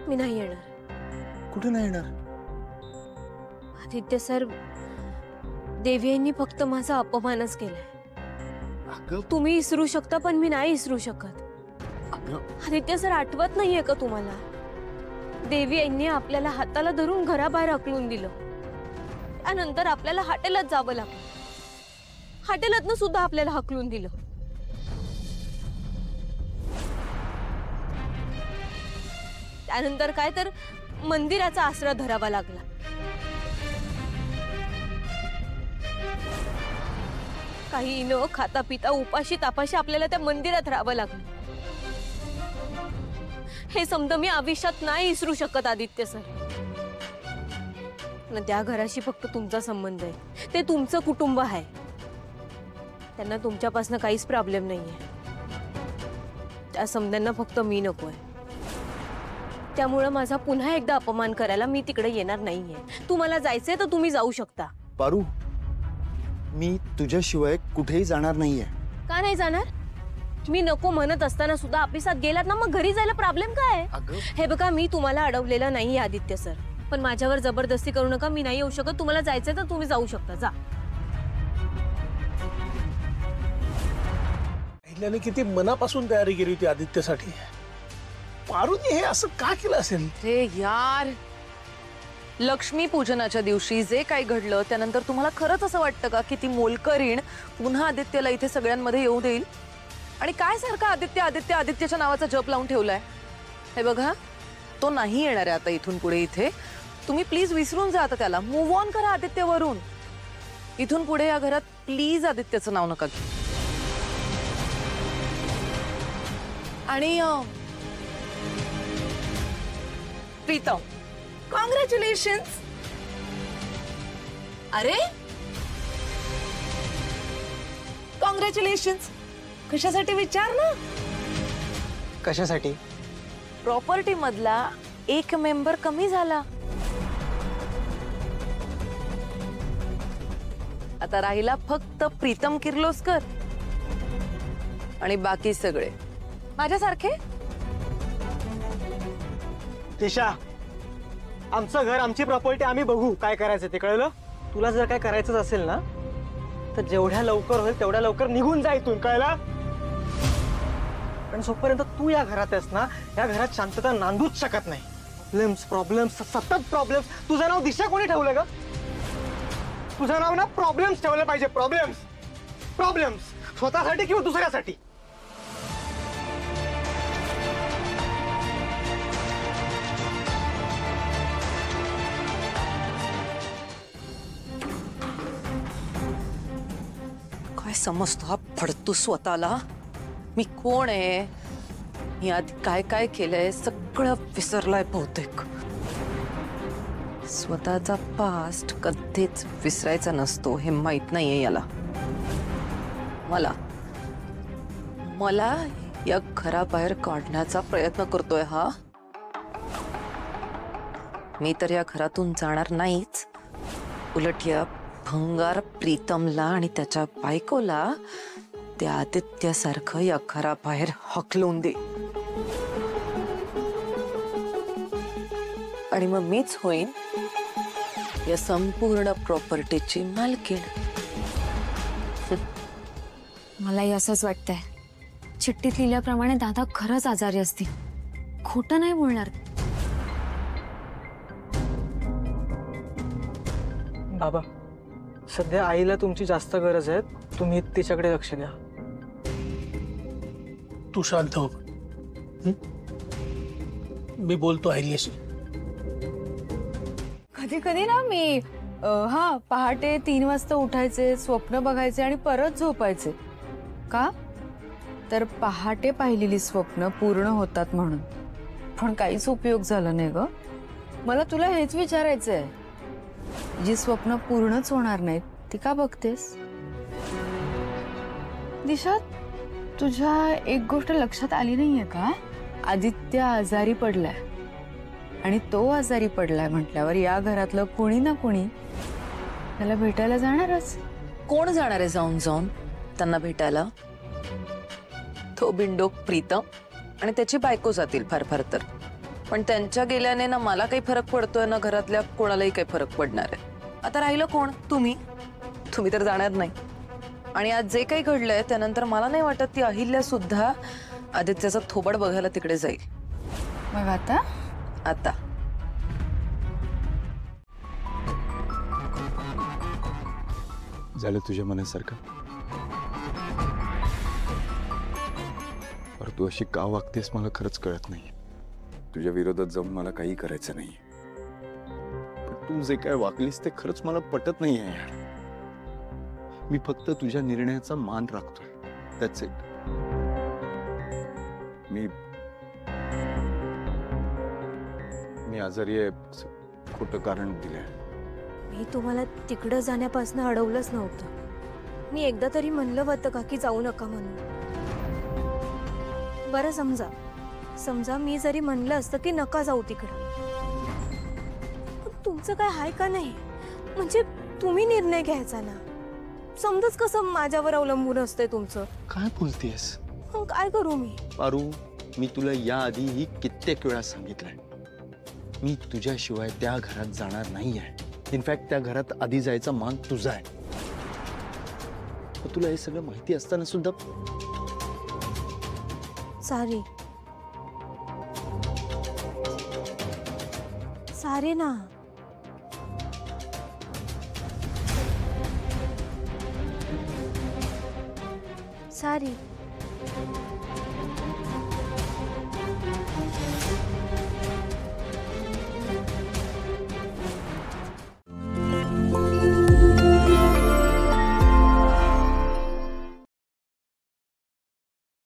मी नाही येणार. कुठे नाही येणार? आदित्य सर, देवी यांनी फक्त माझा अपमानच केलाय. तुम्ही विसरू शकता पण मी नाही विसरू शकत. आदित्य सर, आठवत नाहीये का तुम्हाला? देवी यांनी आपल्याला हाताला धरून घराबाहेर हकलून दिलं. त्यानंतर आपल्याला हॉटेलात जावं लागलं. हॉटेलातनं सुद्धा आपल्याला हकलून दिलं. त्यानंतर काय तर मंदिराचा आसरा धरावा लागला. काही न खाता पिता उपाशी तापाशी आपल्याला त्या मंदिरात राहावं लागलं. हे समजा मी आयुष्यात नाही विसरू शकत आदित्य सर. त्या घराशी फक्त तुमचा संबंध आहे. ते तुमचं कुटुंब आहे. त्यांना तुमच्यापासून काहीच प्रॉब्लेम नाहीये. त्या समध्यांना फक्त मी नकोय. त्यामुळे माझा पुन्हा एकदा अपमान करायला मी तिकडे येणार नाहीये. तुम्हाला जायचंय तर तुम्ही जाऊ शकता. पारू, मी तुझ्याशिवाय कुठेही जाणार नाहीये. का नाही जाणार? मी नको म्हणत असताना सुद्धा ऑफिसात गेलात ना, मग घरी जायला प्रॉब्लेम काय? हे बघा, मी तुम्हाला अडवलेलं नाही आदित्य सर, पण माझ्यावर जबरदस्ती करू नका. मी नाही येऊ शकत. तुम्हाला जायचंय तर तुम्ही जाऊ शकता. जा. अहिल्याने किती मनापासून तयारी केली होती आदित्यसाठी. पारूने हे असं का केलं असेल? रे यार, लक्ष्मी पूजनाच्या दिवशी जे काही घडलं त्यानंतर तुम्हाला खरंच असं वाटतं का की ती मोलकरीण पुन्हा आदित्यला इथे सगळ्यांमध्ये येऊ देईल? आणि काय सारखा आदित्य आदित्य आदित्यच्या नावाचा जप लावून ठेवलाय? हे बघा, तो नाही येणार आहे आता इथून पुढे इथे. तुम्ही प्लीज विसरून जा आता त्याला. मूव्ह ऑन करा आदित्यवरून. इथून पुढे या घरात प्लीज आदित्यचं नाव नका घेऊ. आणि प्रीतम, कॉंग्रॅच्युलेशन्स. अरे कॉंग्रॅच्युलेशन्स. कशासाठी विचार ना? कशासाठी? प्रॉपर्टी मधला एक मेंबर कमी झाला. आता राहिला फक्त प्रीतम किर्लोस्कर आणि बाकी सगळे माझ्यासारखे. दिशा, आमचं घर, आमची प्रॉपर्टी आम्ही बघू काय करायचं ते. कळलं? तुला जर काय करायचंच असेल ना तर जेवढ्या लवकर होईल तेवढ्या लवकर निघून जा इथून. कळलं? पण जोपर्यंत तू या घरात आहेस ना, या घरात शांतता नांदूच शकत नाही. प्रॉब्लेम्स प्रॉब्लेम्स, सतत प्रॉब्लेम्स. तुझं नाव दिशा कोणी ठेवलं ग? तुझं नाव ना प्रॉब्लेम्स ठेवलं पाहिजे. प्रॉब्लेम्स प्रॉब्लेम्स, स्वतःसाठी किंवा दुसऱ्यासाठी. काय समजतो हा फडतू स्वतःला? मी कोण आहे, मी आधी काय काय केलंय सगळं विसरलाय बहुतेक. स्वतःचा पास्ट कधीच विसरायचा नसतो हे माहित नाहीये याला. मला या घराबाहेर काढण्याचा प्रयत्न करतोय हा. मी तर या घरातून जाणार नाहीच. उलट या भंगार प्रीतमला आणि त्याच्या बायकोला त्या आदित्यासारखं या घराबाहेर हकलून दे. आणि मग मीच होईन या संपूर्ण प्रॉपर्टीची मालकीण. मलाही असंच वाटतंय. चिठ्ठीत लिहिल्याप्रमाणे दादा खरंच आजारी असतील. खोटं नाही बोलणार. बाबा, सध्या आईला तुमची जास्त गरज आहे. तुम्ही तिच्याकडे लक्ष द्या. तू शांत हो. मी बोलतो अहिल्याशी. कधी कधी ना मी पहाटे 3 वाजता उठायचे, स्वप्न बघायचे आणि परत झोपायचे. का? तर पहाटे पाहिलेली स्वप्न पूर्ण होतात म्हणून. पण काहीच उपयोग झाला नाही ग. मला तुला हेच विचारायचंय, जी स्वप्न पूर्णच होणार नाहीत ती का बघतेस? दिशा, तुझ्या एक गोष्ट लक्षात आली नाहीये का? आदित्य आजारी पडलाय आणि तो आजारी पडलाय म्हटल्यावर या घरातलं कोणी ना कोणी त्याला भेटायला जाणारच. कोण जाणार आहे जाऊन जाऊन त्यांना भेटायला? तो बिंडोक प्रीतम आणि त्याची बायको जातील फार फार तर. पण त्यांच्या गेल्याने ना मला काही फरक पडतोय ना घरातल्या कोणालाही काही फरक पडणार आहे. आता राहिलं कोण? तुम्ही तर जाणार नाही. आणि आज जे काही घडलंय त्यानंतर मला नाही वाटत ती अहिल्या सुद्धा आदित्यचा थोबड बघायला तिकडे जाईल. मग आता आता झालं तुझ्या मनासारखं. पर तू अशी का वागतेस मला खरंच कळत नाही. तुझ्या विरोधात जाऊन मला काही करायचं नाही. पण तू जे काय वागलीस ते खरंच मला पटत नाही आहे यार. मी फक्त तुझ्या निर्णयाचा मान राखतोय. That's it. मी आजारी आहे खोटं कारण दिलंय. मी तुम्हाला तिकडं जाण्यापासून अडवलंच नव्हतं. मी एकदा तरी म्हणलं होतं का की जाऊ नका म्हणून. बरं समजा मी जरी म्हणलं असतं की नका जाऊ तिकडं, पण तुमचं काय आहे का नाही? म्हणजे तुम्ही निर्णय घ्यायचा ना. समजच कसं माझ्यावर अवलंबून असतंय तुमचं. काय बोलतेस? मग काय करू मी? पारू, मी तुला याआधीही कित्येक वेळा सांगितलंय मी तुझ्याशिवाय त्या घरात जाणार नाहीये. इनफॅक्ट त्या घरात आधी जायचा मान तुझा आहे. तुला हे सगळं माहिती असताना सुद्धा सारे ना. सारी